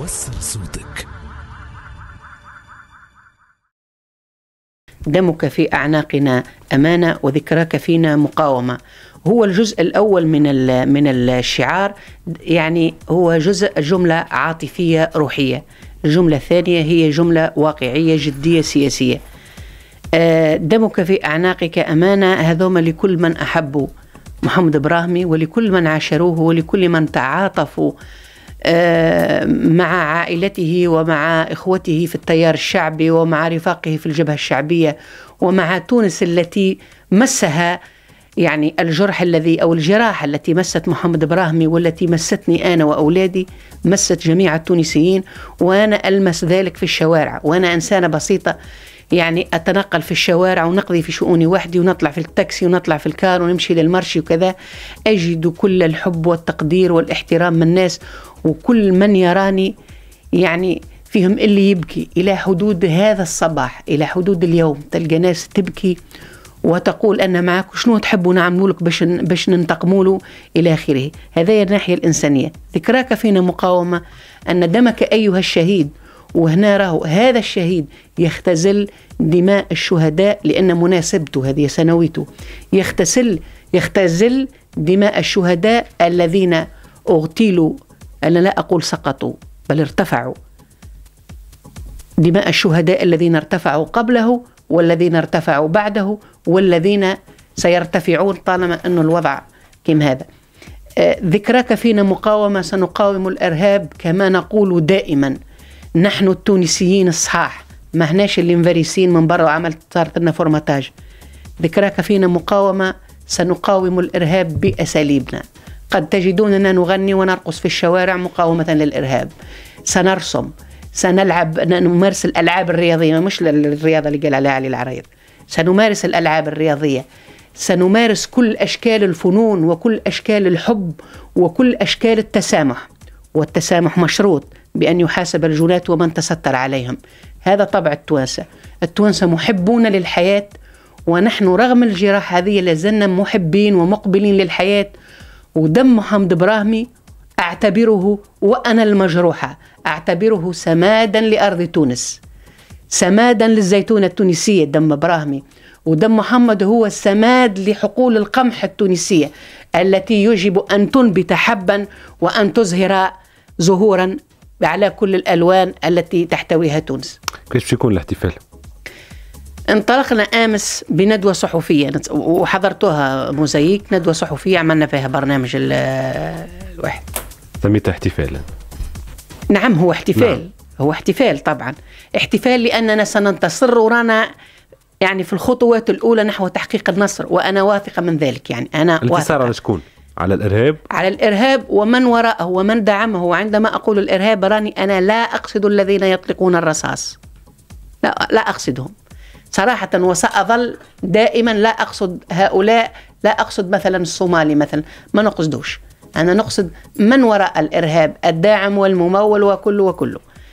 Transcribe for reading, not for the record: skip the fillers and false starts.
وصل صوتك. دمك في أعناقنا أمانة وذكراك فينا مقاومة. هو الجزء الأول من الشعار، يعني هو جملة عاطفية روحية. الجملة الثانية هي جملة واقعية جدية سياسية. دمك في أعناقك أمانة، هذوما لكل من أحبوا محمد براهمي ولكل من عاشروه ولكل من تعاطفوا مع عائلته ومع إخوته في التيار الشعبي ومع رفاقه في الجبهة الشعبية ومع تونس التي مسها يعني الجرح الذي أو الجراحة التي مست محمد براهمي والتي مستني أنا وأولادي، مست جميع التونسيين. وأنا ألمس ذلك في الشوارع، وأنا إنسانة بسيطة يعني أتنقل في الشوارع ونقضي في شؤوني وحدي، ونطلع في التاكسي ونطلع في الكار ونمشي للمرشي وكذا، أجد كل الحب والتقدير والاحترام من الناس، وكل من يراني يعني فيهم اللي يبكي إلى حدود هذا الصباح، إلى حدود اليوم. تلقى ناس تبكي وتقول أن معك شنو تحبوا نعملوا لك باش ننتقموا له إلى آخره. هذه الناحية الإنسانية. ذكراك فينا مقاومة، أن دمك أيها الشهيد، وهنا راهو هذا الشهيد يختزل دماء الشهداء، لأن مناسبته هذه سنويته، يختزل دماء الشهداء الذين اغتيلوا، أنا لا أقول سقطوا بل ارتفعوا، دماء الشهداء الذين ارتفعوا قبله والذين ارتفعوا بعده والذين سيرتفعون طالما أن الوضع كم هذا. ذكراك فينا مقاومة، سنقاوم الإرهاب كما نقول دائما. نحن التونسيين الصحاح، ما هناش اللي مفارسين من برا صارت لنا فورماتاج. ذكراك فينا مقاومة، سنقاوم الإرهاب بأساليبنا. قد تجدوننا نغني ونرقص في الشوارع مقاومة للإرهاب، سنرسم، سنلعب، نمارس الألعاب الرياضية، مش الرياضة اللي قال عليها علي العريض، سنمارس الألعاب الرياضية، سنمارس كل أشكال الفنون وكل أشكال الحب وكل أشكال التسامح. والتسامح مشروط بأن يحاسب الجناة ومن تستر عليهم. هذا طبع التوانسة. التوانسة محبون للحياة، ونحن رغم الجراح هذه لازلنا محبين ومقبلين للحياة. ودم محمد براهمي أعتبره، وأنا المجروحة أعتبره سمادا لأرض تونس، سمادا للزيتونة التونسية. دم براهمي ودم محمد هو السماد لحقول القمح التونسية التي يجب أن تنبت حبا وأن تزهر زهورا على كل الألوان التي تحتويها تونس. كيف يكون الاحتفال؟ انطلقنا أمس بندوة صحفية وحضرتها موزايك، ندوة صحفية عملنا فيها برنامج الواحد. سميتها احتفالا؟ نعم، هو احتفال. نعم. هو احتفال طبعا، احتفال لأننا سننتصر، ورانا يعني في الخطوات الأولى نحو تحقيق النصر، وأنا واثقة من ذلك. يعني أنا الانتصار على شكون؟ على الإرهاب؟ على الإرهاب ومن وراءه ومن دعمه. وعندما أقول الإرهاب راني أنا لا أقصد الذين يطلقون الرصاص، لا أقصدهم صراحة، وسأظل دائما لا أقصد هؤلاء. لا أقصد مثلا الصومالي مثلا، ما نقصدوش. أنا نقصد من وراء الإرهاب، الداعم والممول وكله.